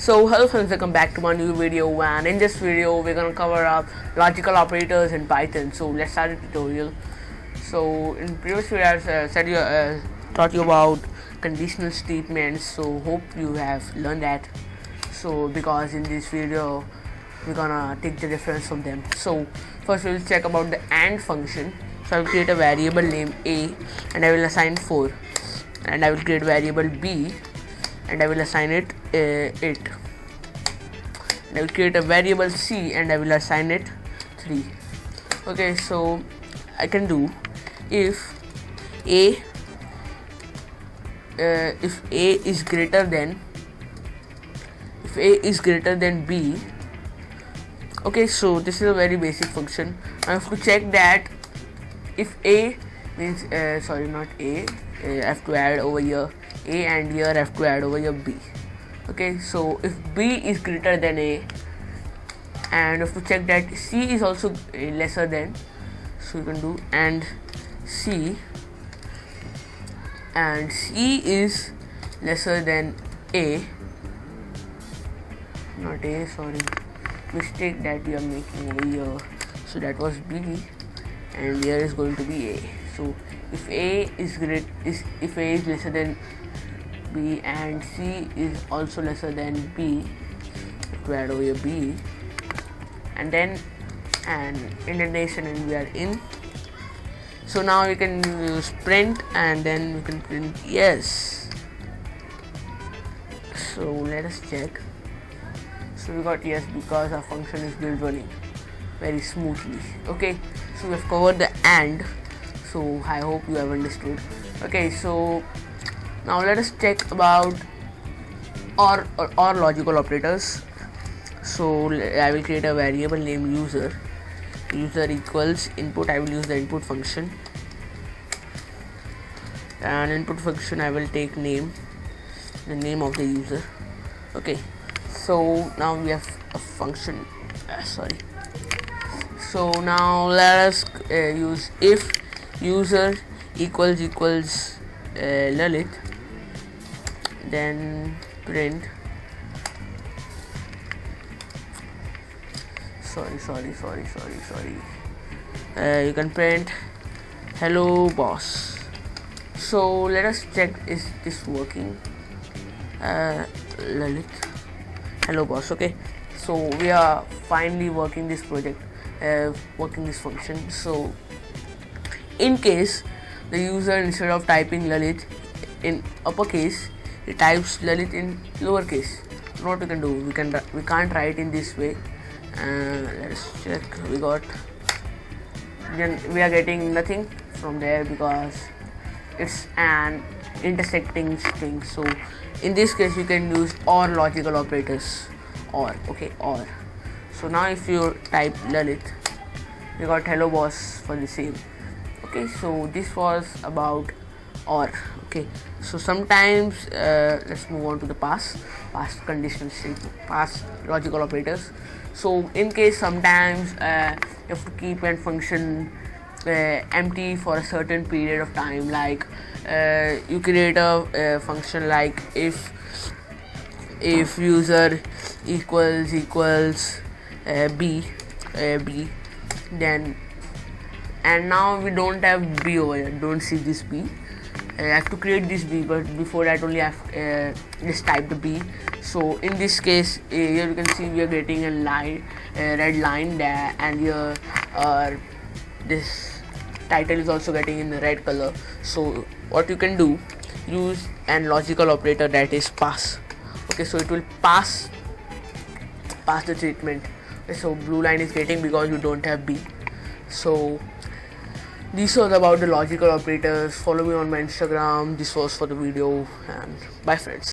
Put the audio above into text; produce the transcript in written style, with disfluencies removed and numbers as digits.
So hello friends, welcome back to my new video, and in this video we're gonna cover up logical operators in Python. So let's start the tutorial. So in previous video I taught you about conditional statements, so hope you have learned that. So because in this video we're gonna take the reference from them. So first we'll check about the AND function. So I will create a variable named A and I will assign 4, and I will create variable B and I will assign it and I will create a variable C and I will assign it 3. Okay, so I can do if A is greater than B. Okay, so this is a very basic function. I have to check that if A means sorry, not A, I have to add over here A, and here I have to add over here B. Okay, so if B is greater than A, and I have to check that C is also lesser than, so you can do and C is lesser than A, not A, sorry, mistake that we are making over here. So that was B and here is going to be A. So if A is lesser than B and C is also lesser than B, to add over here B, and then an indentation, and we are in. So now we can use print, and then we can print yes. So let us check. So we got yes because our function is built running very smoothly. Okay, so we have covered the AND, so I hope you have understood. Okay, so now let us check about OR logical operators. So I will create a variable named user equals input. I will use the input function, and input function I will take the name of the user. Okay, so now we have a function, so now let us use if user equals Lalit, then print you can print hello boss. So let us check, is this working? Lalit hello boss. Okay, so we are finally working this project, working this function. So in case the user, instead of typing Lalit in uppercase, he types Lalit in lowercase, what we can do, we can't write in this way. Let's check. We are getting nothing from there because it's an intersecting string. So in this case you can use OR logical operators, OR. So now if you type Lalit, we got hello boss for the same. Okay, so this was about OR. Okay, so sometimes let's move on to the past conditional statement, past logical operators. So in case sometimes you have to keep a function empty for a certain period of time, like you create a function like if user equals B, then, and now we don't have B over here, don't see this B. I have to create this B, but before that only I have just type the B. So in this case here you can see we are getting a red line there, and here this title is also getting in the red color. So what you can do, use an logical operator that is pass. Okay, so it will pass the treatment. Okay, so blue line is getting because you don't have B. So this was about the logical operators. Follow me on my Instagram. This was for the video, and bye friends.